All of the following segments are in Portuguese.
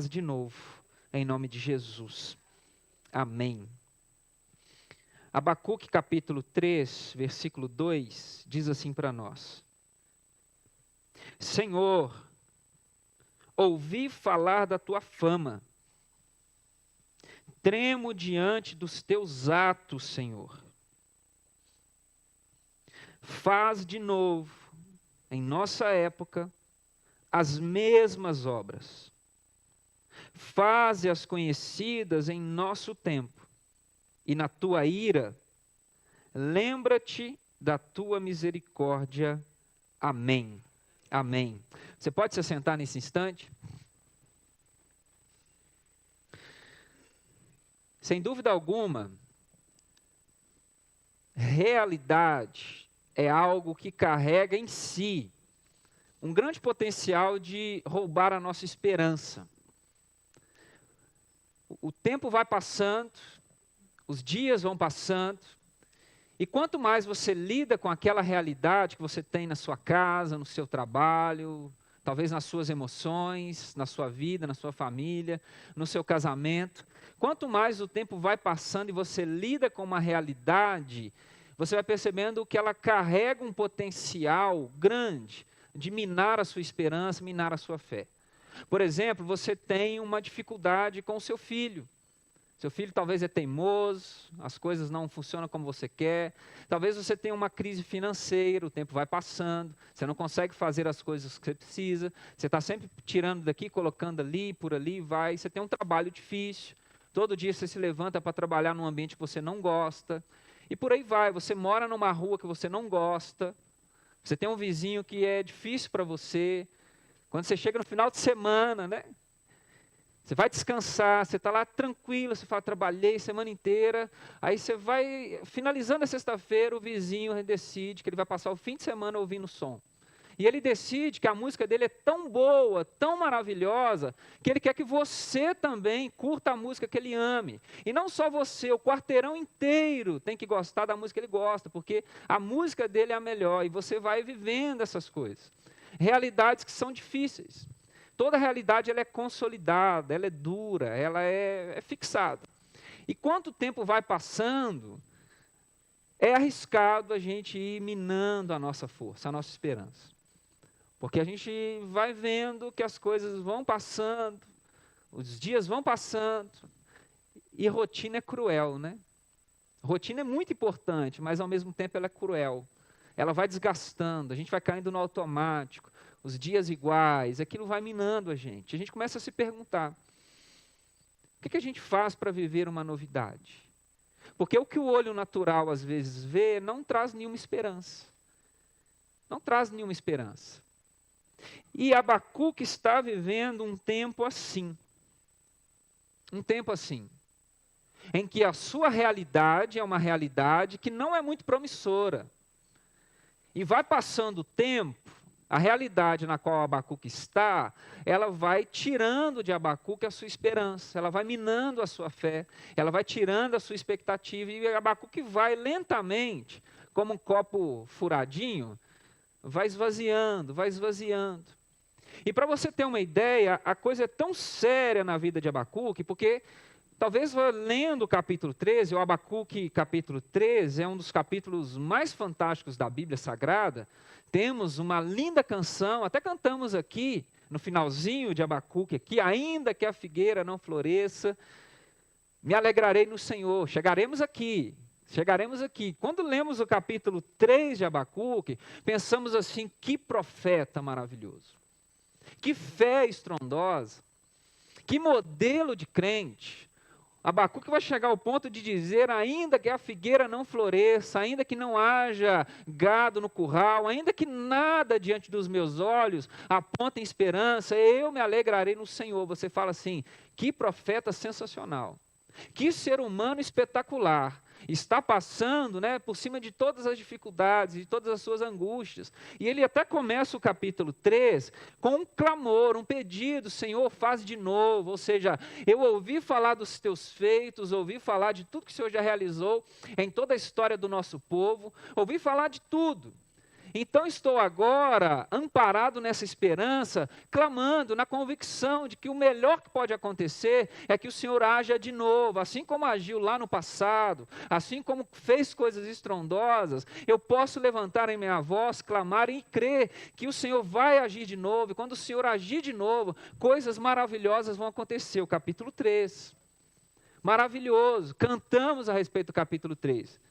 de novo, em nome de Jesus. Amém. Abacuque capítulo 3, versículo 2, diz assim para nós: Senhor, ouvi falar da tua fama, tremo diante dos teus atos, Senhor. Faz de novo, em nossa época, as mesmas obras. Faze-as conhecidas em nosso tempo. E na tua ira, lembra-te da tua misericórdia. Amém. Amém. Você pode se assentar nesse instante? Sem dúvida alguma, realidade é algo que carrega em si um grande potencial de roubar a nossa esperança. O tempo vai passando, os dias vão passando, e quanto mais você lida com aquela realidade que você tem na sua casa, no seu trabalho, talvez nas suas emoções, na sua vida, na sua família, no seu casamento, quanto mais o tempo vai passando e você lida com uma realidade, você vai percebendo que ela carrega um potencial grande de minar a sua esperança, minar a sua fé. Por exemplo, você tem uma dificuldade com o seu filho. Seu filho talvez é teimoso, as coisas não funcionam como você quer. Talvez você tenha uma crise financeira, o tempo vai passando, você não consegue fazer as coisas que você precisa, você está sempre tirando daqui, colocando ali, por ali, vai. Você tem um trabalho difícil, todo dia você se levanta para trabalhar num ambiente que você não gosta, e por aí vai. Você mora numa rua que você não gosta, você tem um vizinho que é difícil para você. Quando você chega no final de semana, né? Você vai descansar, você está lá tranquilo, você fala, trabalhei semana inteira, aí você vai, finalizando a sexta-feira, o vizinho decide que ele vai passar o fim de semana ouvindo som. E ele decide que a música dele é tão boa, tão maravilhosa, que ele quer que você também curta a música que ele ame. E não só você, o quarteirão inteiro tem que gostar da música que ele gosta, porque a música dele é a melhor, e você vai vivendo essas coisas. Realidades que são difíceis. Toda realidade ela é consolidada, ela é dura, ela é fixada. E quanto o tempo vai passando, é arriscado a gente ir minando a nossa força, a nossa esperança. Porque a gente vai vendo que as coisas vão passando, os dias vão passando, e rotina é cruel, né? Rotina é muito importante, mas ao mesmo tempo ela é cruel. Ela vai desgastando, a gente vai caindo no automático, os dias iguais, aquilo vai minando a gente. A gente começa a se perguntar, o que a gente faz para viver uma novidade? Porque o que o olho natural às vezes vê não traz nenhuma esperança. Não traz nenhuma esperança. E Abacuque está vivendo um tempo assim. Um tempo assim. Em que a sua realidade é uma realidade que não é muito promissora. E vai passando o tempo, a realidade na qual Abacuque está, ela vai tirando de Abacuque a sua esperança, ela vai minando a sua fé, ela vai tirando a sua expectativa, e Abacuque vai lentamente, como um copo furadinho, vai esvaziando, vai esvaziando. E para você ter uma ideia, a coisa é tão séria na vida de Abacuque, porque talvez lendo o capítulo 13, o Abacuque capítulo 13 é um dos capítulos mais fantásticos da Bíblia Sagrada. Temos uma linda canção, até cantamos aqui, no finalzinho de Abacuque, aqui, ainda que a figueira não floresça, me alegrarei no Senhor. Chegaremos aqui. Quando lemos o capítulo 3 de Abacuque, pensamos assim, que profeta maravilhoso. Que fé estrondosa. Que modelo de crente. Abacuque vai chegar ao ponto de dizer, ainda que a figueira não floresça, ainda que não haja gado no curral, ainda que nada diante dos meus olhos aponte esperança, eu me alegrarei no Senhor. Você fala assim, que profeta sensacional, que ser humano espetacular, está passando, né, por cima de todas as dificuldades, de todas as suas angústias. E ele até começa o capítulo 3 com um clamor, um pedido, Senhor, faz de novo. Ou seja, eu ouvi falar dos teus feitos, ouvi falar de tudo que o Senhor já realizou em toda a história do nosso povo, ouvi falar de tudo. Então estou agora amparado nessa esperança, clamando na convicção de que o melhor que pode acontecer é que o Senhor haja de novo, assim como agiu lá no passado, assim como fez coisas estrondosas, eu posso levantar em minha voz, clamar e crer que o Senhor vai agir de novo, e quando o Senhor agir de novo, coisas maravilhosas vão acontecer. O capítulo 3, maravilhoso, cantamos a respeito do capítulo 3.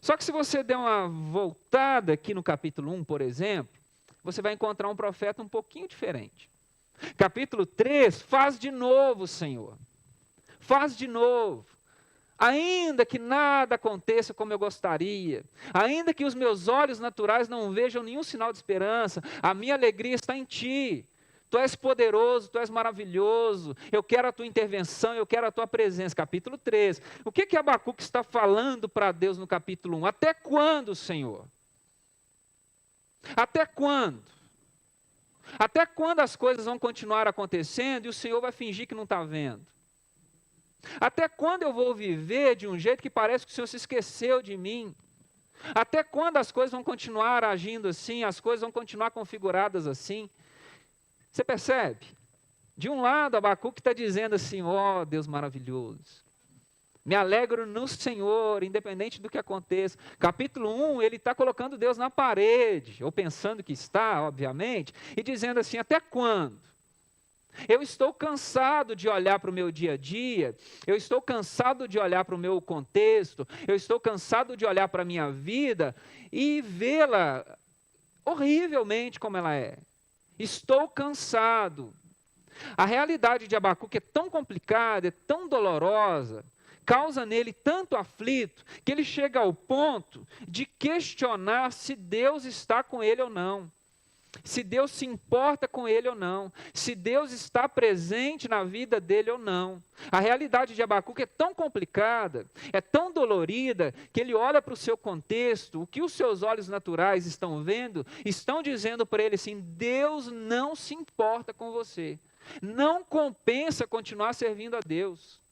Só que se você der uma voltada aqui no capítulo 1, por exemplo, você vai encontrar um profeta um pouquinho diferente. Capítulo 3, faz de novo, Senhor. Faz de novo. Ainda que nada aconteça como eu gostaria, ainda que os meus olhos naturais não vejam nenhum sinal de esperança, a minha alegria está em Ti. Tu és poderoso, Tu és maravilhoso, eu quero a Tua intervenção, eu quero a Tua presença. Capítulo 3. O que Abacuque está falando para Deus no capítulo 1? Até quando, Senhor? Até quando? Até quando as coisas vão continuar acontecendo e o Senhor vai fingir que não está vendo? Até quando eu vou viver de um jeito que parece que o Senhor se esqueceu de mim? Até quando as coisas vão continuar agindo assim, as coisas vão continuar configuradas assim? Você percebe? De um lado, Abacuque está dizendo assim, ó Deus maravilhoso, me alegro no Senhor, independente do que aconteça. Capítulo 1, ele está colocando Deus na parede, ou pensando que está, obviamente, e dizendo assim, até quando? Eu estou cansado de olhar para o meu dia a dia, eu estou cansado de olhar para o meu contexto, eu estou cansado de olhar para a minha vida e vê-la horrivelmente como ela é. Estou cansado. A realidade de Abacuque é tão complicada, é tão dolorosa, causa nele tanto aflito, que ele chega ao ponto de questionar se Deus está com ele ou não. Se Deus se importa com ele ou não, se Deus está presente na vida dele ou não. A realidade de Abacuque é tão complicada, é tão dolorida, que ele olha para o seu contexto, o que os seus olhos naturais estão vendo, estão dizendo para ele assim, Deus não se importa com você, não compensa continuar servindo a Deus.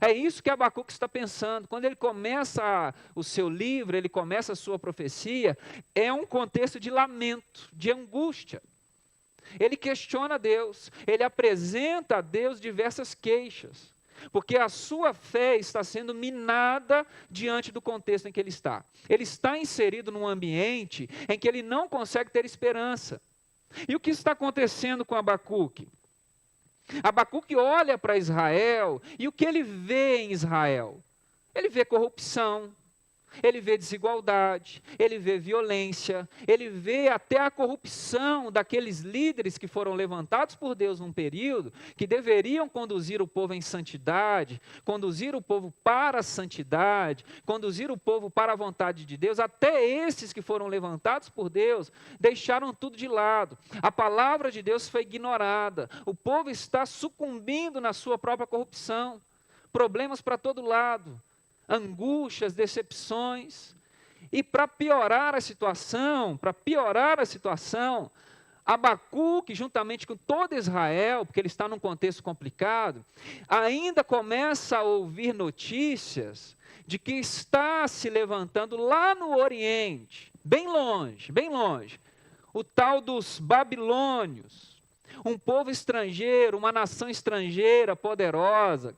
É isso que Abacuque está pensando. Quando ele começa o seu livro, ele começa a sua profecia, é um contexto de lamento, de angústia. Ele questiona Deus, ele apresenta a Deus diversas queixas, porque a sua fé está sendo minada diante do contexto em que ele está. Ele está inserido num ambiente em que ele não consegue ter esperança. E o que está acontecendo com Abacuque? Abacuque olha para Israel e o que ele vê em Israel? Ele vê corrupção, ele vê desigualdade, ele vê violência, ele vê até a corrupção daqueles líderes que foram levantados por Deus num período, que deveriam conduzir o povo em santidade, conduzir o povo para a santidade, conduzir o povo para a vontade de Deus. Até esses que foram levantados por Deus, deixaram tudo de lado. A palavra de Deus foi ignorada, o povo está sucumbindo na sua própria corrupção, problemas para todo lado, angústias, decepções, e para piorar a situação, Abacuque, juntamente com todo Israel, porque ele está num contexto complicado, ainda começa a ouvir notícias de que está se levantando lá no Oriente, bem longe, o tal dos babilônios, um povo estrangeiro, uma nação estrangeira poderosa.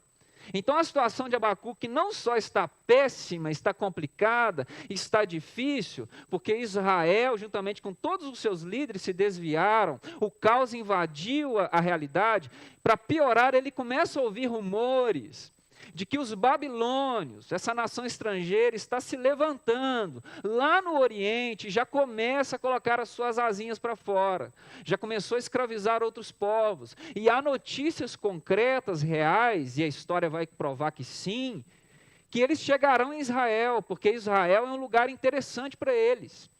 Então a situação de Abacuque não só está péssima, está complicada, está difícil, porque Israel, juntamente com todos os seus líderes, se desviaram, o caos invadiu a realidade. Para piorar, ele começa a ouvir rumores de que os babilônios, essa nação estrangeira, está se levantando lá no Oriente, já começa a colocar as suas asinhas para fora, já começou a escravizar outros povos, e há notícias concretas, reais, e a história vai provar que sim, que eles chegarão em Israel, porque Israel é um lugar interessante para eles.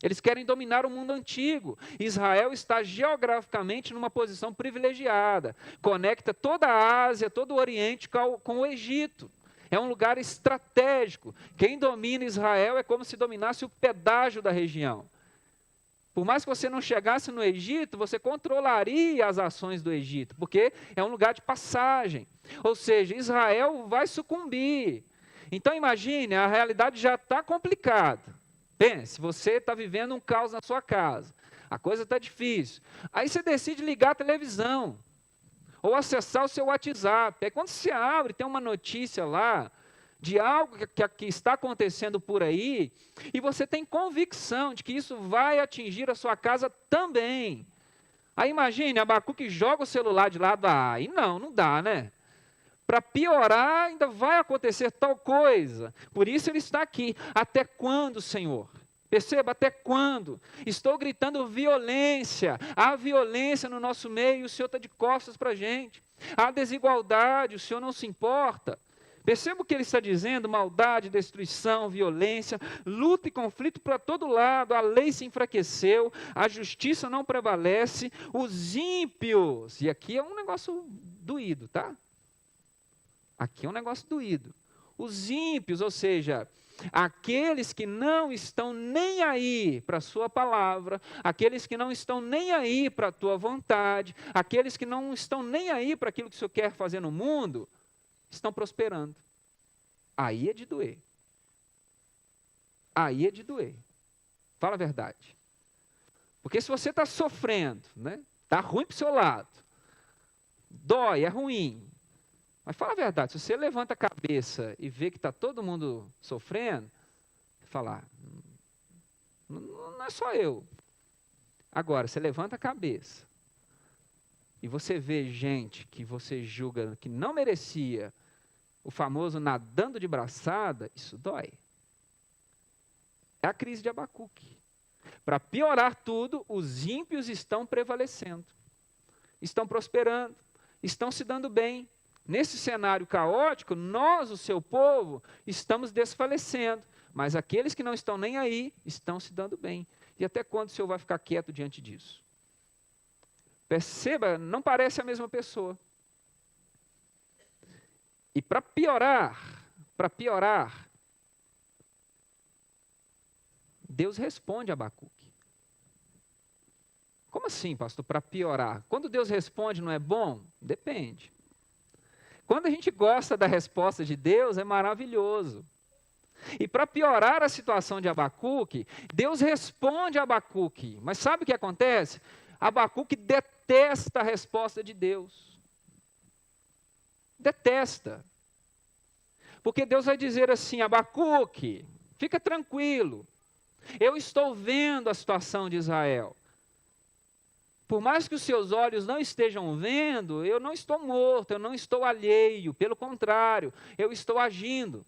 Eles querem dominar o mundo antigo. Israel está geograficamente numa posição privilegiada. Conecta toda a Ásia, todo o Oriente com o Egito. É um lugar estratégico. Quem domina Israel é como se dominasse o pedágio da região. Por mais que você não chegasse no Egito, você controlaria as ações do Egito, porque é um lugar de passagem. Ou seja, Israel vai sucumbir. Então imagine, a realidade já está complicada. Pense, você está vivendo um caos na sua casa, a coisa está difícil. Aí você decide ligar a televisão, ou acessar o seu WhatsApp. Aí quando você abre, tem uma notícia lá, de algo que está acontecendo por aí, e você tem convicção de que isso vai atingir a sua casa também. Aí imagine, Abacuque joga o celular de lado, aí não dá, né? Para piorar, ainda vai acontecer tal coisa. Por isso ele está aqui. Até quando, Senhor? Perceba, até quando? Estou gritando violência. Há violência no nosso meio, e o Senhor está de costas para a gente. Há desigualdade, o Senhor não se importa. Perceba o que ele está dizendo: maldade, destruição, violência, luta e conflito para todo lado, a lei se enfraqueceu, a justiça não prevalece, os ímpios, e aqui é um negócio doído, tá? Aqui é um negócio doído. Os ímpios, ou seja, aqueles que não estão nem aí para a sua palavra, aqueles que não estão nem aí para a tua vontade, aqueles que não estão nem aí para aquilo que o Senhor quer fazer no mundo, estão prosperando. Aí é de doer. Aí é de doer. Fala a verdade. Porque se você está sofrendo, né? Está ruim para o seu lado, dói, é ruim. Mas fala a verdade, se você levanta a cabeça e vê que está todo mundo sofrendo, falar, não é só eu. Agora, você levanta a cabeça e você vê gente que você julga que não merecia, o famoso nadando de braçada, isso dói. É a crise de Abacuque. Para piorar tudo, os ímpios estão prevalecendo, estão prosperando, estão se dando bem. Nesse cenário caótico, nós, o seu povo, estamos desfalecendo, mas aqueles que não estão nem aí, estão se dando bem. E até quando o Senhor vai ficar quieto diante disso? Perceba, não parece a mesma pessoa. E para piorar, Deus responde a Abacuque. Como assim, pastor, para piorar? Quando Deus responde, não é bom? Depende. Quando a gente gosta da resposta de Deus, é maravilhoso. E para piorar a situação de Abacuque, Deus responde a Abacuque. Mas sabe o que acontece? Abacuque detesta a resposta de Deus. Detesta. Porque Deus vai dizer assim: Abacuque, fica tranquilo. Eu estou vendo a situação de Israel. Por mais que os seus olhos não estejam vendo, eu não estou morto, eu não estou alheio. Pelo contrário, eu estou agindo.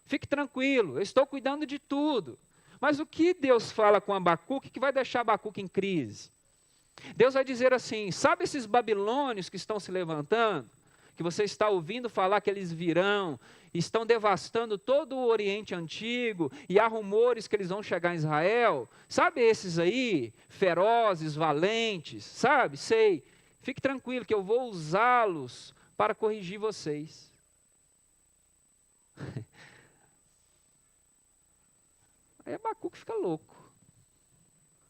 Fique tranquilo, eu estou cuidando de tudo. Mas o que Deus fala com Abacuque que vai deixar Abacuque em crise? Deus vai dizer assim: sabe esses babilônios que estão se levantando? Que você está ouvindo falar que eles virão, estão devastando todo o Oriente Antigo, e há rumores que eles vão chegar em Israel. Sabe esses aí, ferozes, valentes, sabe? Sei. Fique tranquilo que eu vou usá-los para corrigir vocês. Aí Abacuque fica louco.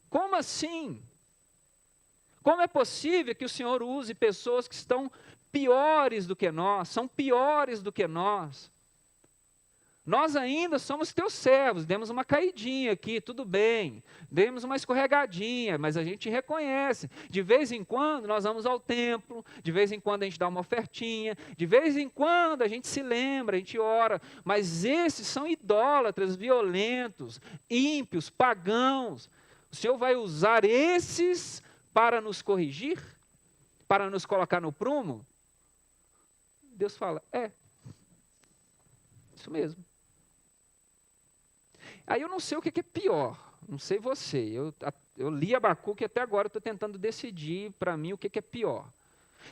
Como assim? Como é possível que o Senhor use pessoas que estão piores do que nós, são piores do que nós? Nós ainda somos teus servos, demos uma caidinha aqui, tudo bem, demos uma escorregadinha, mas a gente reconhece. De vez em quando nós vamos ao templo, de vez em quando a gente dá uma ofertinha, de vez em quando a gente se lembra, a gente ora, mas esses são idólatras, violentos, ímpios, pagãos. O Senhor vai usar esses para nos corrigir? Para nos colocar no prumo? Deus fala, isso mesmo. Aí eu não sei o que é pior, não sei você, eu li Abacuque e até agora estou tentando decidir para mim o que é pior.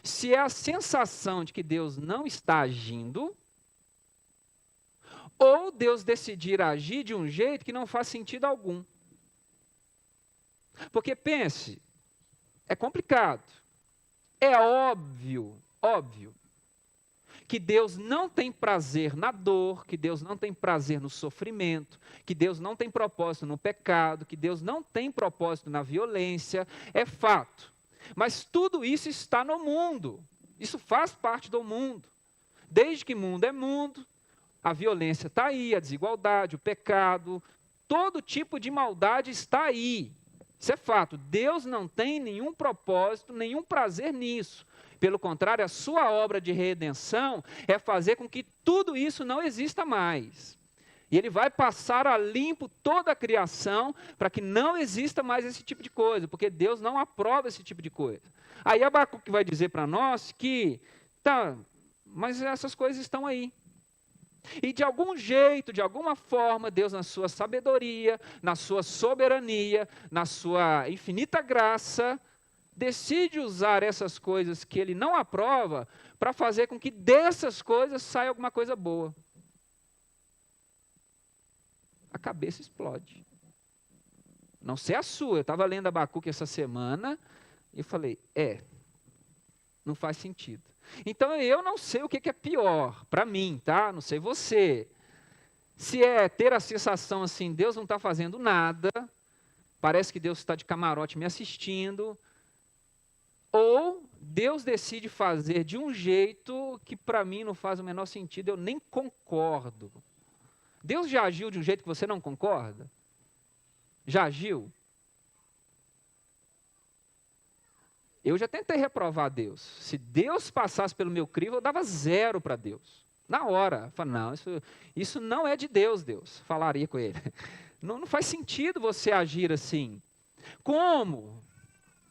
Se é a sensação de que Deus não está agindo, ou Deus decidir agir de um jeito que não faz sentido algum. Porque pense, é complicado, é óbvio, que Deus não tem prazer na dor, que Deus não tem prazer no sofrimento, que Deus não tem propósito no pecado, que Deus não tem propósito na violência, é fato. Mas tudo isso está no mundo, isso faz parte do mundo. Desde que mundo é mundo, a violência está aí, a desigualdade, o pecado, todo tipo de maldade está aí. Isso é fato. Deus não tem nenhum propósito, nenhum prazer nisso. Pelo contrário, a sua obra de redenção é fazer com que tudo isso não exista mais. E ele vai passar a limpo toda a criação para que não exista mais esse tipo de coisa, porque Deus não aprova esse tipo de coisa. Aí Abacuque vai dizer para nós que, tá, mas essas coisas estão aí. E de algum jeito, de alguma forma, Deus na sua sabedoria, na sua soberania, na sua infinita graça, decide usar essas coisas que ele não aprova para fazer com que dessas coisas saia alguma coisa boa. A cabeça explode. Não sei a sua, eu estava lendo Abacuque essa semana e falei, não faz sentido. Então eu não sei o que é pior para mim, tá? Não sei você. Se é ter a sensação assim, Deus não está fazendo nada, parece que Deus está de camarote me assistindo, ou Deus decide fazer de um jeito que para mim não faz o menor sentido, eu nem concordo. Deus já agiu de um jeito que você não concorda? Já agiu? Eu já tentei reprovar Deus. Se Deus passasse pelo meu crivo, eu dava 0 para Deus. Na hora. Eu falei, não, isso não é de Deus, Deus. Falaria com ele. Não faz sentido você agir assim. Como?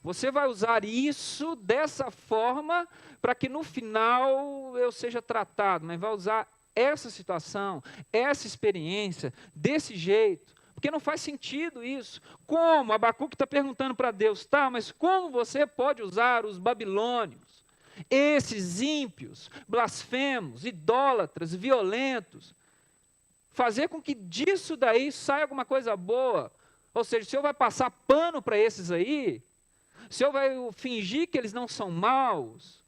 Você vai usar isso dessa forma para que no final eu seja tratado, mas vai usar essa situação, essa experiência, desse jeito, porque não faz sentido isso. Como? Abacuque está perguntando para Deus, tá, mas como você pode usar os babilônios, esses ímpios, blasfemos, idólatras, violentos, fazer com que disso daí saia alguma coisa boa? Ou seja, o Senhor vai passar pano para esses aí? O Senhor vai fingir que eles não são maus?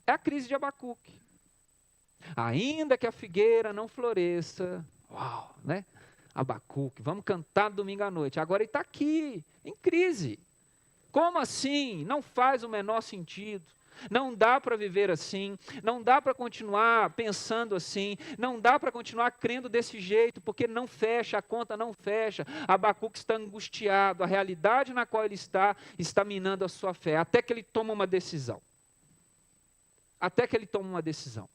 É a crise de Abacuque. Ainda que a figueira não floresça, uau, né? Abacuque, vamos cantar domingo à noite. Agora ele está aqui, em crise. Como assim? Não faz o menor sentido. Não dá para viver assim, não dá para continuar pensando assim, não dá para continuar crendo desse jeito, porque não fecha, a conta não fecha. Abacuque está angustiado, a realidade na qual ele está minando a sua fé, até que ele toma uma decisão. Até que ele toma uma decisão.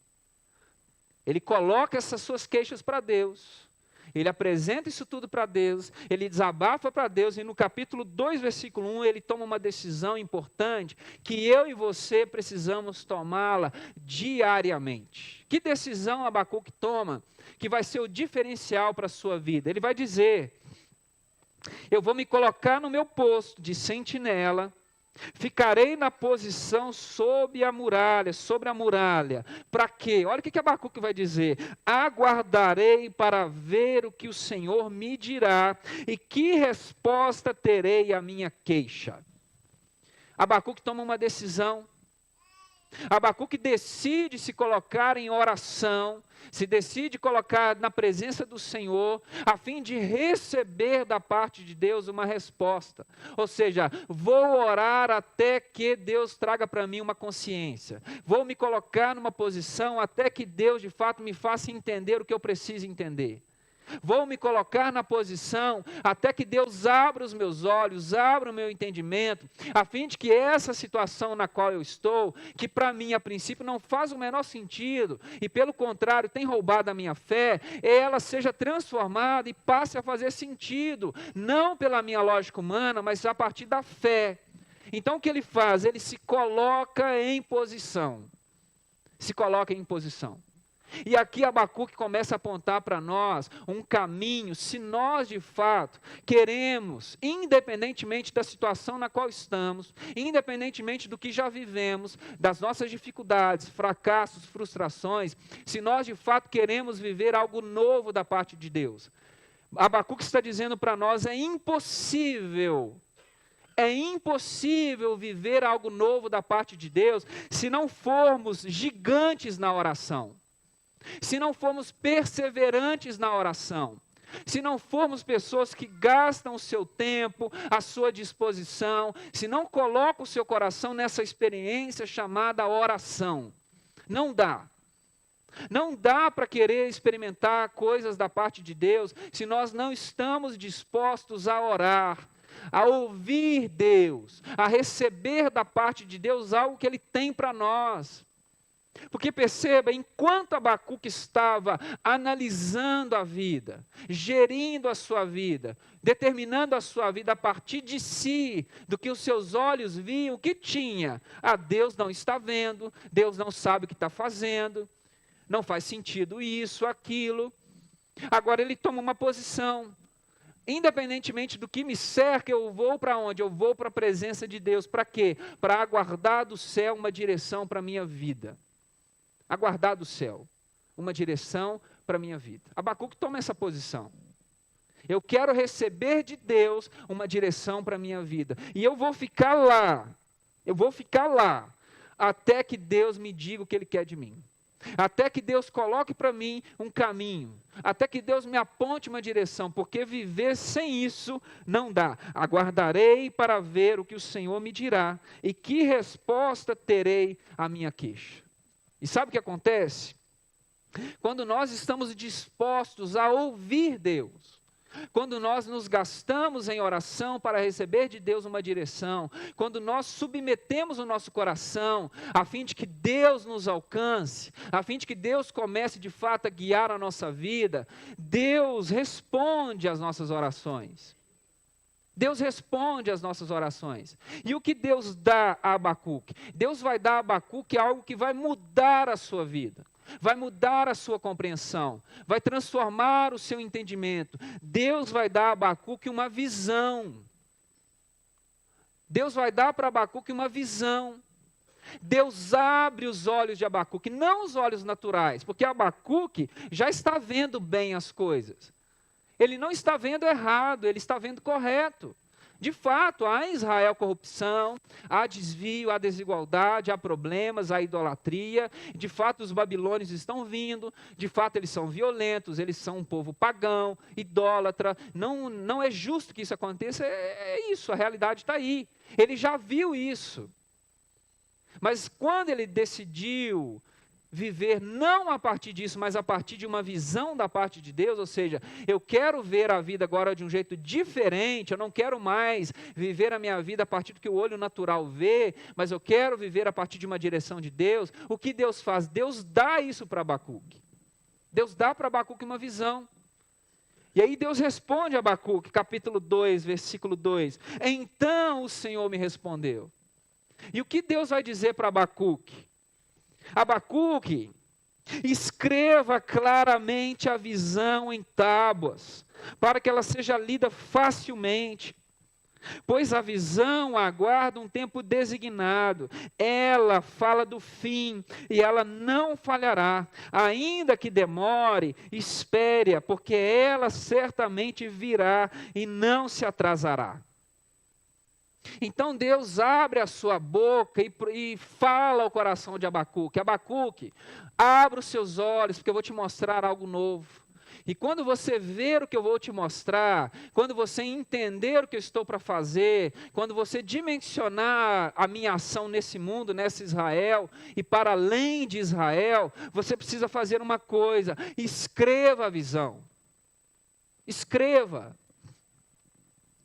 Ele coloca essas suas queixas para Deus, ele apresenta isso tudo para Deus, ele desabafa para Deus, e no capítulo 2, versículo 1, ele toma uma decisão importante, que eu e você precisamos tomá-la diariamente. Que decisão Abacuque toma, que vai ser o diferencial para a sua vida? Ele vai dizer, eu vou me colocar no meu posto de sentinela, ficarei na posição sobre a muralha. Para quê? Olha o que Abacuque vai dizer. Aguardarei para ver o que o Senhor me dirá e que resposta terei à minha queixa. Abacuque toma uma decisão. Abacuque decide se colocar em oração, se decide colocar na presença do Senhor, a fim de receber da parte de Deus uma resposta. Ou seja, vou orar até que Deus traga para mim uma consciência. Vou me colocar numa posição até que Deus de fato me faça entender o que eu preciso entender. Vou me colocar na posição até que Deus abra os meus olhos, abra o meu entendimento, a fim de que essa situação na qual eu estou, que para mim a princípio não faz o menor sentido, e pelo contrário tem roubado a minha fé, ela seja transformada e passe a fazer sentido, não pela minha lógica humana, mas a partir da fé. Então o que ele faz? Ele se coloca em posição. Se coloca em posição. E aqui Abacuque começa a apontar para nós um caminho, se nós de fato queremos, independentemente da situação na qual estamos, independentemente do que já vivemos, das nossas dificuldades, fracassos, frustrações, se nós de fato queremos viver algo novo da parte de Deus. Abacuque está dizendo para nós, é impossível viver algo novo da parte de Deus se não formos gigantes na oração. Se não formos perseverantes na oração, se não formos pessoas que gastam o seu tempo, a sua disposição, se não colocam o seu coração nessa experiência chamada oração, não dá. Não dá para querer experimentar coisas da parte de Deus se nós não estamos dispostos a orar, a ouvir Deus, a receber da parte de Deus algo que Ele tem para nós. Porque perceba, enquanto Abacuque estava analisando a vida, gerindo a sua vida, determinando a sua vida a partir de si, do que os seus olhos viam, o que tinha? Deus não está vendo, Deus não sabe o que está fazendo, não faz sentido isso, aquilo. Agora ele toma uma posição. Independentemente do que me cerca, eu vou para onde? Eu vou para a presença de Deus. Para quê? Para aguardar do céu uma direção para a minha vida. Aguardar do céu uma direção para a minha vida. Abacuque toma essa posição. Eu quero receber de Deus uma direção para a minha vida. E eu vou ficar lá, até que Deus me diga o que Ele quer de mim. Até que Deus coloque para mim um caminho. Até que Deus me aponte uma direção. Porque viver sem isso não dá. Aguardarei para ver o que o Senhor me dirá. E que resposta terei à minha queixa. E sabe o que acontece? Quando nós estamos dispostos a ouvir Deus, quando nós nos gastamos em oração para receber de Deus uma direção, quando nós submetemos o nosso coração, a fim de que Deus nos alcance, a fim de que Deus comece de fato a guiar a nossa vida, Deus responde às nossas orações. Deus responde às nossas orações. E o que Deus dá a Abacuque? Deus vai dar a Abacuque algo que vai mudar a sua vida. Vai mudar a sua compreensão. Vai transformar o seu entendimento. Deus vai dar a Abacuque uma visão. Deus vai dar para Abacuque uma visão. Deus abre os olhos de Abacuque, não os olhos naturais, porque Abacuque já está vendo bem as coisas. Ele não está vendo errado, ele está vendo correto. De fato, há em Israel corrupção, há desvio, há desigualdade, há problemas, há idolatria. De fato, os babilônios estão vindo, de fato, eles são violentos, eles são um povo pagão, idólatra. Não é justo que isso aconteça, é isso, a realidade está aí. Ele já viu isso. Mas quando ele decidiu viver não a partir disso, mas a partir de uma visão da parte de Deus, ou seja, eu quero ver a vida agora de um jeito diferente, eu não quero mais viver a minha vida a partir do que o olho natural vê, mas eu quero viver a partir de uma direção de Deus. O que Deus faz? Deus dá isso para Abacuque. Deus dá para Abacuque uma visão. E aí Deus responde a Abacuque, capítulo 2, versículo 2. Então o Senhor me respondeu. E o que Deus vai dizer para Abacuque? Abacuque, escreva claramente a visão em tábuas, para que ela seja lida facilmente, pois a visão aguarda um tempo designado, ela fala do fim, e ela não falhará, ainda que demore, espere-a, porque ela certamente virá e não se atrasará. Então Deus abre a sua boca e fala ao coração de Abacuque. Abacuque, abra os seus olhos, porque eu vou te mostrar algo novo. E quando você ver o que eu vou te mostrar, quando você entender o que eu estou para fazer, quando você dimensionar a minha ação nesse mundo, nessa Israel, e para além de Israel, você precisa fazer uma coisa: escreva a visão. Escreva.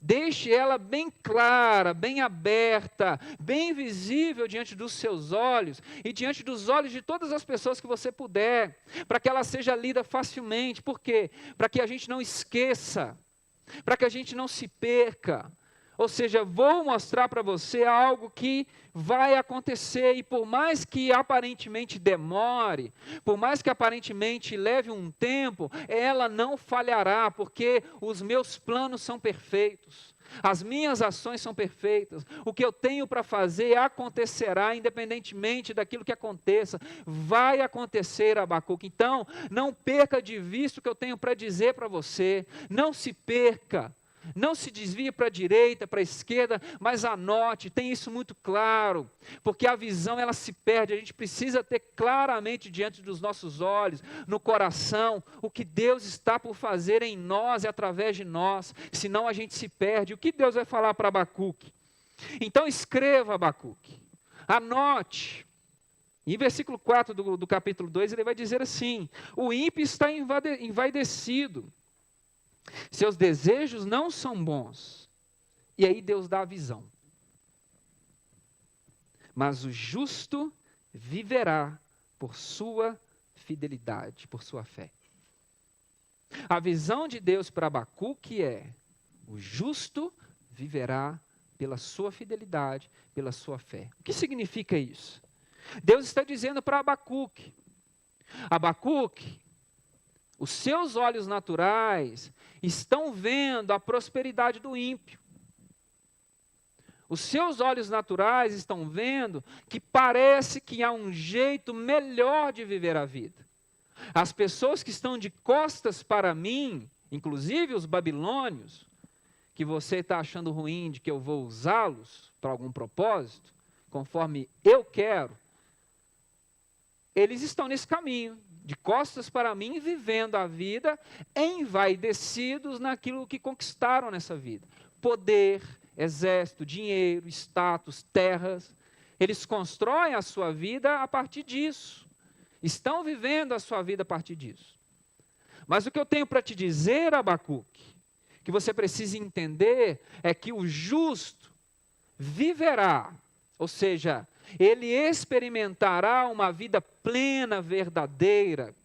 Deixe ela bem clara, bem aberta, bem visível diante dos seus olhos e diante dos olhos de todas as pessoas que você puder, para que ela seja lida facilmente. Por quê? Para que a gente não esqueça, para que a gente não se perca. Ou seja, vou mostrar para você algo que vai acontecer, e por mais que aparentemente demore, por mais que aparentemente leve um tempo, ela não falhará, porque os meus planos são perfeitos, as minhas ações são perfeitas, o que eu tenho para fazer acontecerá, independentemente daquilo que aconteça, vai acontecer, Abacuque. Então, não perca de vista o que eu tenho para dizer para você, não se perca. Não se desvie para a direita, para a esquerda, mas anote, tem isso muito claro, porque a visão ela se perde, a gente precisa ter claramente diante dos nossos olhos, no coração, o que Deus está por fazer em nós e através de nós, senão a gente se perde. O que Deus vai falar para Abacuque? Então escreva, Abacuque, anote, Em versículo 4 do capítulo 2, ele vai dizer assim: o ímpio está envaidecido, seus desejos não são bons. E aí Deus dá a visão. Mas o justo viverá por sua fidelidade, por sua fé. A visão de Deus para Abacuque é: o justo viverá pela sua fidelidade, pela sua fé. O que significa isso? Deus está dizendo para Abacuque: Abacuque, os seus olhos naturais estão vendo a prosperidade do ímpio. Os seus olhos naturais estão vendo que parece que há um jeito melhor de viver a vida. As pessoas que estão de costas para mim, inclusive os babilônios, que você está achando ruim de que eu vou usá-los para algum propósito, conforme eu quero, eles estão nesse caminho, de costas para mim, vivendo a vida, envaidecidos naquilo que conquistaram nessa vida. Poder, exército, dinheiro, status, terras. Eles constroem a sua vida a partir disso. Estão vivendo a sua vida a partir disso. Mas o que eu tenho para te dizer, Abacuque, que você precisa entender, é que o justo viverá, ou seja, ele experimentará uma vida plena, verdadeira.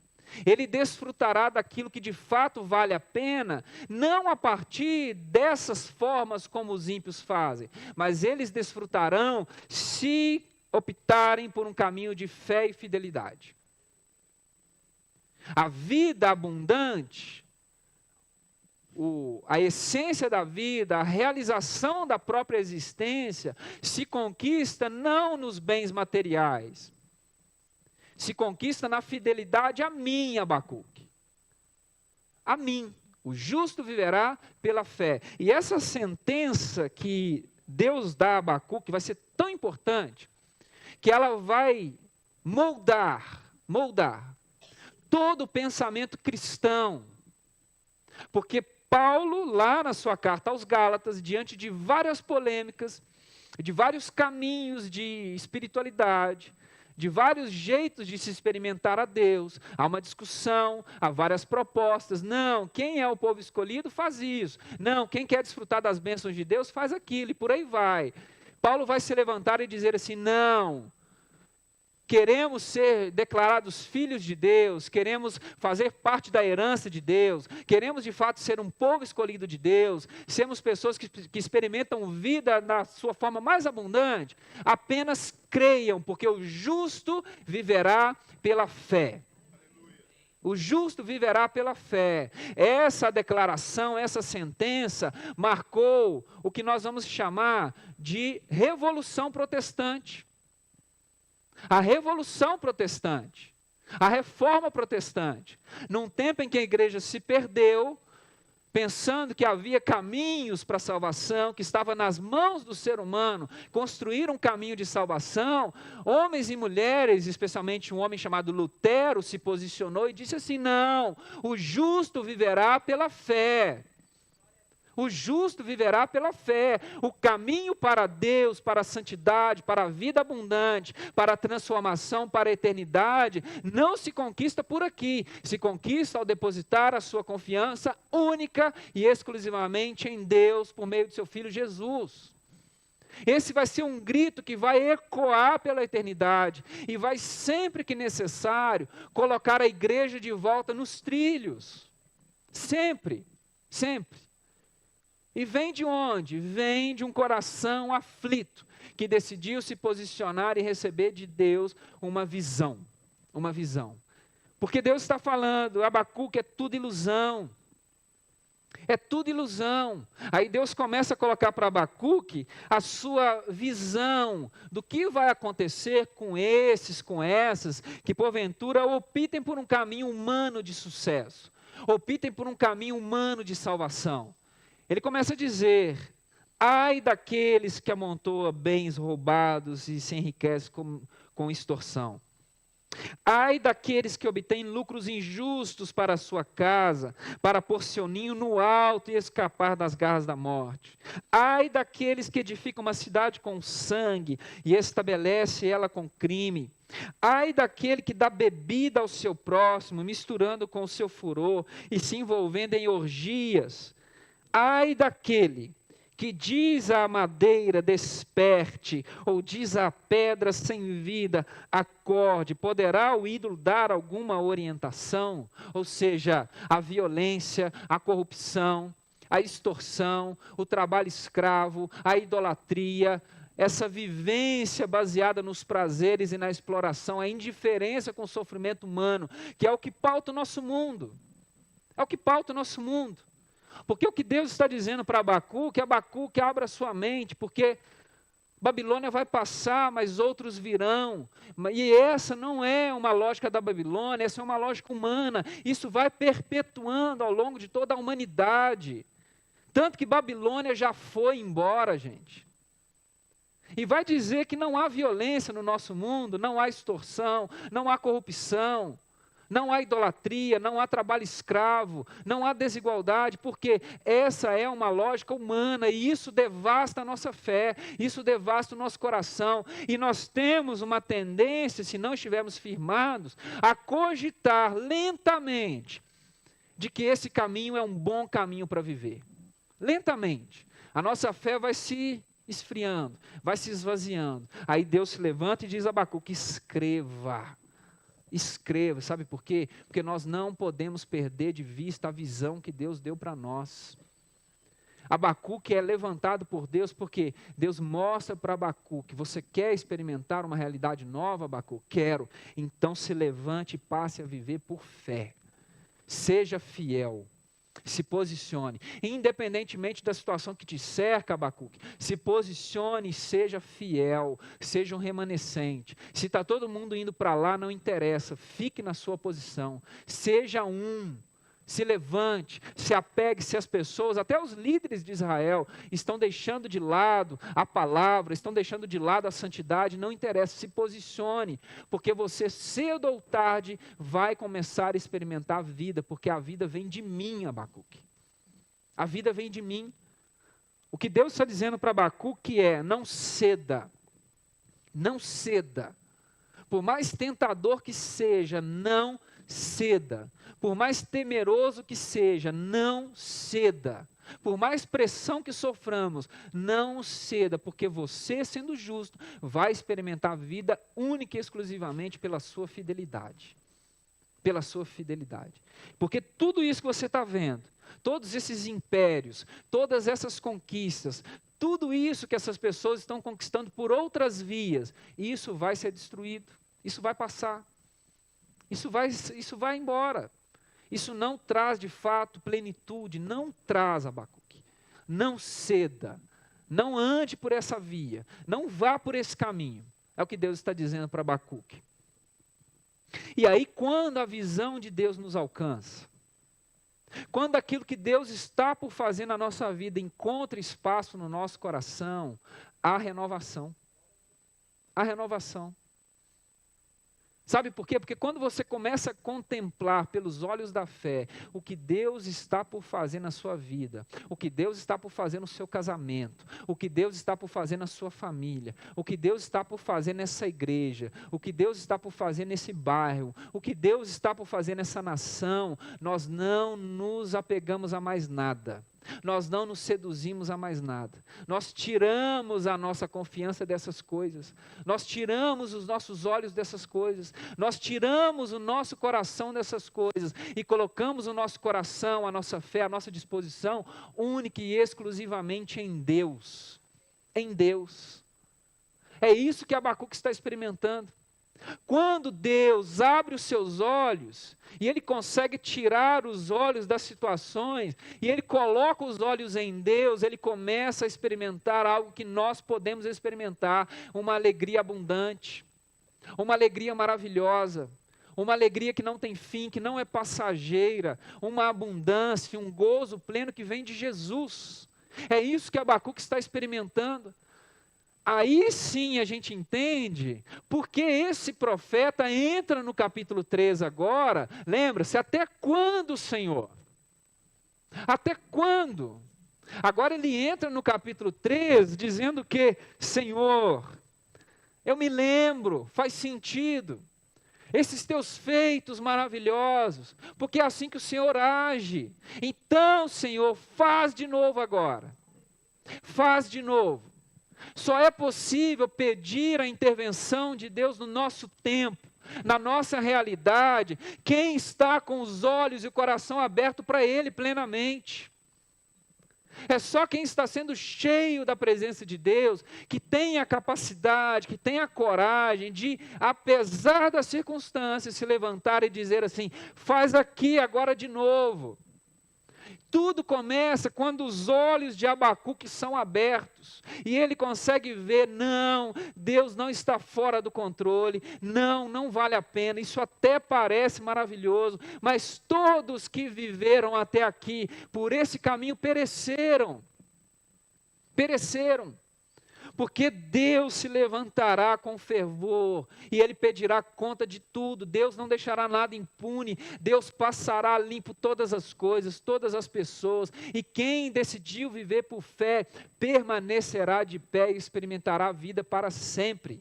Ele desfrutará daquilo que de fato vale a pena, não a partir dessas formas como os ímpios fazem, mas eles desfrutarão se optarem por um caminho de fé e fidelidade. A vida abundante, a essência da vida, a realização da própria existência, se conquista não nos bens materiais, se conquista na fidelidade a mim, Abacuque. A mim. O justo viverá pela fé. E essa sentença que Deus dá a Abacuque vai ser tão importante, que ela vai moldar todo o pensamento cristão. Porque Paulo, lá na sua carta aos Gálatas, diante de várias polêmicas, de vários caminhos de espiritualidade, de vários jeitos de se experimentar a Deus, há uma discussão, há várias propostas. Não, quem é o povo escolhido faz isso. Não, quem quer desfrutar das bênçãos de Deus faz aquilo, e por aí vai. Paulo vai se levantar e dizer assim: não, queremos ser declarados filhos de Deus, queremos fazer parte da herança de Deus, queremos de fato ser um povo escolhido de Deus, sermos pessoas que experimentam vida na sua forma mais abundante. Apenas creiam, porque o justo viverá pela fé. O justo viverá pela fé. Essa declaração, essa sentença, marcou o que nós vamos chamar de Revolução Protestante. A Revolução Protestante, a Reforma Protestante, num tempo em que a igreja se perdeu, pensando que havia caminhos para a salvação, que estava nas mãos do ser humano, construir um caminho de salvação, homens e mulheres, especialmente um homem chamado Lutero, se posicionou e disse assim: não, o justo viverá pela fé. O justo viverá pela fé. O caminho para Deus, para a santidade, para a vida abundante, para a transformação, para a eternidade, não se conquista por aqui. Se conquista ao depositar a sua confiança única e exclusivamente em Deus, por meio de seu Filho Jesus. Esse vai ser um grito que vai ecoar pela eternidade e vai, sempre que necessário, colocar a igreja de volta nos trilhos. Sempre, sempre. E vem de onde? Vem de um coração aflito, que decidiu se posicionar e receber de Deus uma visão. Uma visão. Porque Deus está falando, Abacuque, é tudo ilusão. É tudo ilusão. Aí Deus começa a colocar para Abacuque a sua visão do que vai acontecer com esses, com essas, que porventura optem por um caminho humano de sucesso, optem por um caminho humano de salvação. Ele começa a dizer: ai daqueles que amontoam bens roubados e se enriquecem com extorsão. Ai daqueles que obtêm lucros injustos para a sua casa, para pôr seu ninho no alto e escapar das garras da morte. Ai daqueles que edificam uma cidade com sangue e estabelece ela com crime. Ai daquele que dá bebida ao seu próximo, misturando com o seu furor e se envolvendo em orgias. Ai daquele que diz à madeira, desperte, ou diz à pedra sem vida, acorde. Poderá o ídolo dar alguma orientação? Ou seja, a violência, a corrupção, a extorsão, o trabalho escravo, a idolatria, essa vivência baseada nos prazeres e na exploração, a indiferença com o sofrimento humano, que é o que pauta o nosso mundo. É o que pauta o nosso mundo. Porque o que Deus está dizendo para Abacuque, abra a sua mente, porque Babilônia vai passar, mas outros virão. E essa não é uma lógica da Babilônia, essa é uma lógica humana. Isso vai perpetuando ao longo de toda a humanidade. Tanto que Babilônia já foi embora, gente. E vai dizer que não há violência no nosso mundo, não há extorsão, não há corrupção. Não há idolatria, não há trabalho escravo, não há desigualdade, porque essa é uma lógica humana e isso devasta a nossa fé, isso devasta o nosso coração. E nós temos uma tendência, se não estivermos firmados, a cogitar lentamente de que esse caminho é um bom caminho para viver. Lentamente. A nossa fé vai se esfriando, vai se esvaziando. Aí Deus se levanta e diz a Abacuque: escreva. Escreva, sabe por quê? Porque nós não podemos perder de vista a visão que Deus deu para nós. Abacuque é levantado por Deus porque Deus mostra para Abacuque: você quer experimentar uma realidade nova, Abacuque? Quero. Então se levante e passe a viver por fé. Seja fiel. Se posicione, independentemente da situação que te cerca, Abacuque, se posicione e seja fiel, seja um remanescente. Se está todo mundo indo para lá, não interessa, fique na sua posição, seja se levante, se apegue, se as pessoas, até os líderes de Israel, estão deixando de lado a palavra, estão deixando de lado a santidade, não interessa, se posicione, porque você cedo ou tarde vai começar a experimentar a vida, porque a vida vem de mim, Abacuque. A vida vem de mim. O que Deus está dizendo para Abacuque é: não ceda, não ceda. Por mais tentador que seja, não ceda. Por mais temeroso que seja, não ceda. Por mais pressão que soframos, não ceda, porque você, sendo justo, vai experimentar a vida única e exclusivamente pela sua fidelidade. Pela sua fidelidade. Porque tudo isso que você está vendo, todos esses impérios, todas essas conquistas, tudo isso que essas pessoas estão conquistando por outras vias, isso vai ser destruído, isso vai passar, isso vai embora. Isso não traz de fato plenitude, não traz, Abacuque. Não ceda, não ande por essa via, não vá por esse caminho. É o que Deus está dizendo para Abacuque. E aí, quando a visão de Deus nos alcança, quando aquilo que Deus está por fazer na nossa vida encontra espaço no nosso coração, há renovação. Há renovação. Sabe por quê? Porque quando você começa a contemplar pelos olhos da fé o que Deus está por fazer na sua vida, o que Deus está por fazer no seu casamento, o que Deus está por fazer na sua família, o que Deus está por fazer nessa igreja, o que Deus está por fazer nesse bairro, o que Deus está por fazer nessa nação, nós não nos apegamos a mais nada. Nós não nos seduzimos a mais nada. Nós tiramos a nossa confiança dessas coisas. Nós tiramos os nossos olhos dessas coisas. Nós tiramos o nosso coração dessas coisas e colocamos o nosso coração, a nossa fé, a nossa disposição única e exclusivamente em Deus. Em Deus. É isso que Abacuque está experimentando. Quando Deus abre os seus olhos, e Ele consegue tirar os olhos das situações, e Ele coloca os olhos em Deus, Ele começa a experimentar algo que nós podemos experimentar, uma alegria abundante, uma alegria maravilhosa, uma alegria que não tem fim, que não é passageira, uma abundância, um gozo pleno que vem de Jesus. É isso que Abacuque está experimentando. Aí sim a gente entende porque esse profeta entra no capítulo 3 agora. Lembra-se, até quando, Senhor? Até quando? Agora ele entra no capítulo 3 dizendo que, Senhor, eu me lembro, faz sentido, esses teus feitos maravilhosos, porque é assim que o Senhor age. Então, Senhor, faz de novo agora. Faz de novo. Só é possível pedir a intervenção de Deus no nosso tempo, na nossa realidade, quem está com os olhos e o coração aberto para Ele plenamente. É só quem está sendo cheio da presença de Deus, que tem a capacidade, que tem a coragem de, apesar das circunstâncias, se levantar e dizer assim: faz aqui agora de novo. Tudo começa quando os olhos de Abacuque são abertos e ele consegue ver, não, Deus não está fora do controle, não vale a pena, isso até parece maravilhoso, mas todos que viveram até aqui por esse caminho pereceram, porque Deus se levantará com fervor, e Ele pedirá conta de tudo, Deus não deixará nada impune, Deus passará limpo todas as coisas, todas as pessoas, e quem decidiu viver por fé, permanecerá de pé e experimentará a vida para sempre.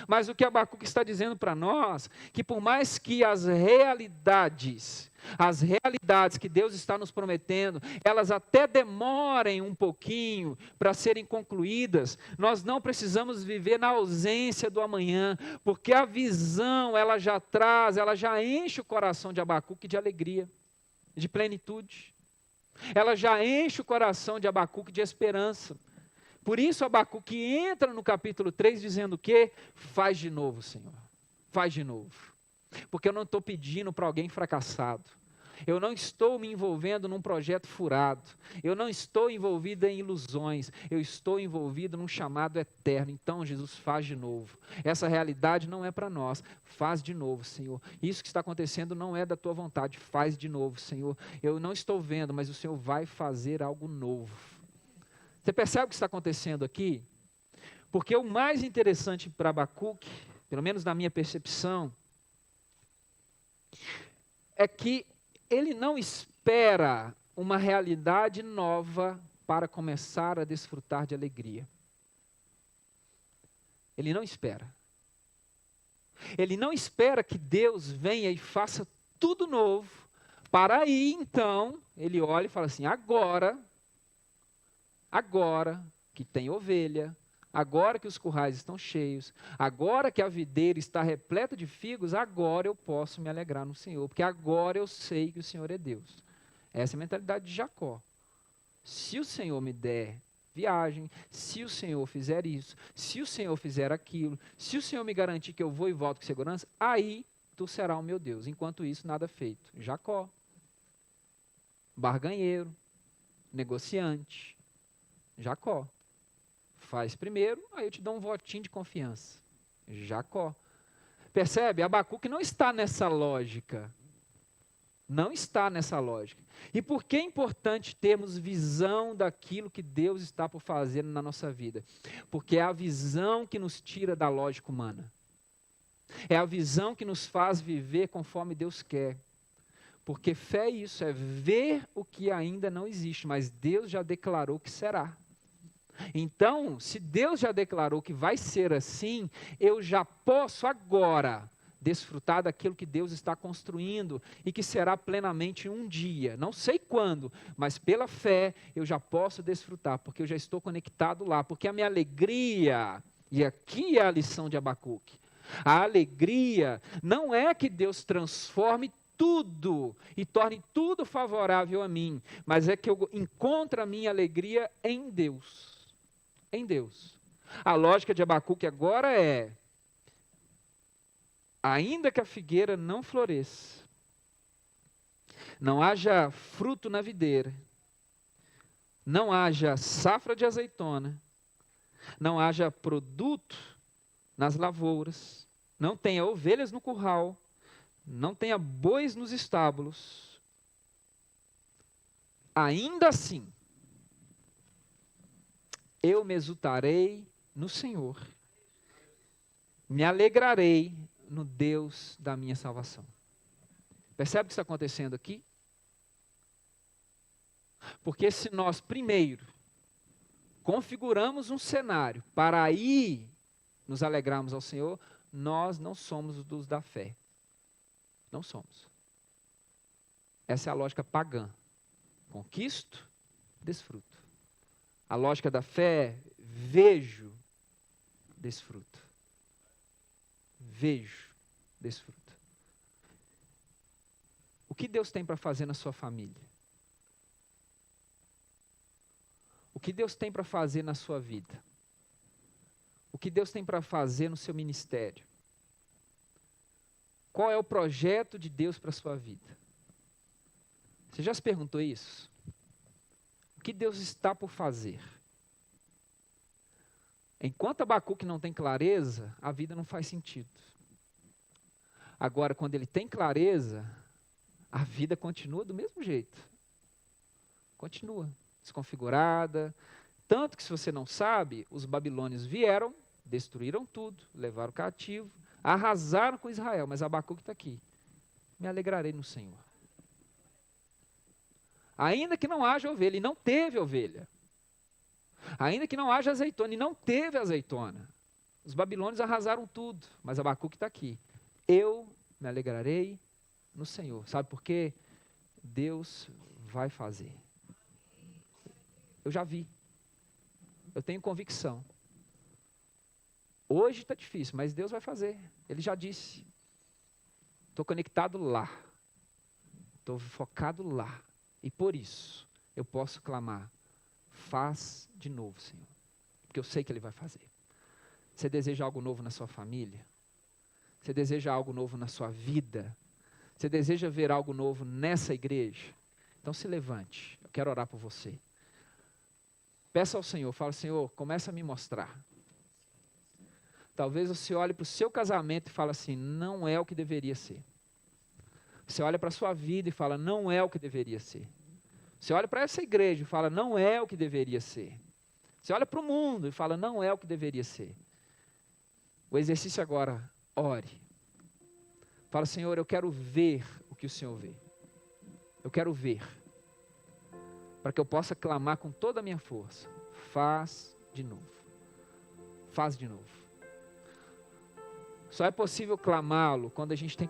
Mas o que Abacuque está dizendo para nós, que por mais que as realidades que Deus está nos prometendo, elas até demorem um pouquinho para serem concluídas, nós não precisamos viver na ausência do amanhã, porque a visão, ela já enche o coração de Abacuque de alegria, de plenitude. Ela já enche o coração de Abacuque de esperança. Por isso Abacuque entra no capítulo 3 dizendo que faz de novo, Senhor, faz de novo. Porque eu não estou pedindo para alguém fracassado. Eu não estou me envolvendo num projeto furado. Eu não estou envolvido em ilusões. Eu estou envolvido num chamado eterno. Então, Jesus, faz de novo. Essa realidade não é para nós. Faz de novo, Senhor. Isso que está acontecendo não é da tua vontade. Faz de novo, Senhor. Eu não estou vendo, mas o Senhor vai fazer algo novo. Você percebe o que está acontecendo aqui? Porque o mais interessante para Abacuque, pelo menos na minha percepção, é que ele não espera uma realidade nova para começar a desfrutar de alegria. Ele não espera. Ele não espera que Deus venha e faça tudo novo, para aí então, ele olha e fala assim, agora que tem ovelha, agora que os currais estão cheios, agora que a videira está repleta de figos, agora eu posso me alegrar no Senhor, porque agora eu sei que o Senhor é Deus. Essa é a mentalidade de Jacó. Se o Senhor me der viagem, se o Senhor fizer isso, se o Senhor fizer aquilo, se o Senhor me garantir que eu vou e volto com segurança, aí tu serás o meu Deus. Enquanto isso, nada feito. Jacó, barganheiro, negociante, Jacó. Faz primeiro, aí eu te dou um votinho de confiança. Jacó. Percebe? Abacuque não está nessa lógica. Não está nessa lógica. E por que é importante termos visão daquilo que Deus está por fazer na nossa vida? Porque é a visão que nos tira da lógica humana. É a visão que nos faz viver conforme Deus quer. Porque fé é isso, é ver o que ainda não existe, mas Deus já declarou que será. Então, se Deus já declarou que vai ser assim, eu já posso agora desfrutar daquilo que Deus está construindo e que será plenamente um dia. Não sei quando, mas pela fé eu já posso desfrutar, porque eu já estou conectado lá, porque a minha alegria, e aqui é a lição de Abacuque, a alegria não é que Deus transforme tudo e torne tudo favorável a mim, mas é que eu encontro a minha alegria em Deus. Em Deus. A lógica de Abacuque agora é, ainda que a figueira não floresça, não haja fruto na videira, não haja safra de azeitona, não haja produto nas lavouras, não tenha ovelhas no curral, não tenha bois nos estábulos, ainda assim, eu me exultarei no Senhor. Me alegrarei no Deus da minha salvação. Percebe o que está acontecendo aqui? Porque se nós primeiro configuramos um cenário para aí nos alegrarmos ao Senhor, nós não somos dos da fé. Não somos. Essa é a lógica pagã. Conquisto, desfruto. A lógica da fé é vejo, desfruto. Vejo, desfruto. O que Deus tem para fazer na sua família? O que Deus tem para fazer na sua vida? O que Deus tem para fazer no seu ministério? Qual é o projeto de Deus para a sua vida? Você já se perguntou isso? O que Deus está por fazer? Enquanto Abacuque não tem clareza, a vida não faz sentido. Agora, quando ele tem clareza, a vida continua do mesmo jeito. Continua, desconfigurada. Tanto que, se você não sabe, os babilônios vieram, destruíram tudo, levaram cativo, arrasaram com Israel. Mas Abacuque está aqui. Me alegrarei no Senhor. Ainda que não haja ovelha, e não teve ovelha. Ainda que não haja azeitona, e não teve azeitona. Os babilônios arrasaram tudo, mas Abacuque está aqui. Eu me alegrarei no Senhor. Sabe por quê? Deus vai fazer. Eu já vi. Eu tenho convicção. Hoje está difícil, mas Deus vai fazer. Ele já disse. Estou conectado lá. Estou focado lá. E por isso, eu posso clamar, faz de novo, Senhor. Porque eu sei que Ele vai fazer. Você deseja algo novo na sua família? Você deseja algo novo na sua vida? Você deseja ver algo novo nessa igreja? Então se levante, eu quero orar por você. Peça ao Senhor, fala, Senhor, começa a me mostrar. Talvez você olhe para o seu casamento e fale assim, não é o que deveria ser. Você olha para a sua vida e fala, não é o que deveria ser. Você olha para essa igreja e fala, não é o que deveria ser. Você olha para o mundo e fala, não é o que deveria ser. O exercício agora, ore. Fala, Senhor, eu quero ver o que o Senhor vê. Eu quero ver. Para que eu possa clamar com toda a minha força. Faz de novo. Faz de novo. Só é possível clamá-lo quando a gente tem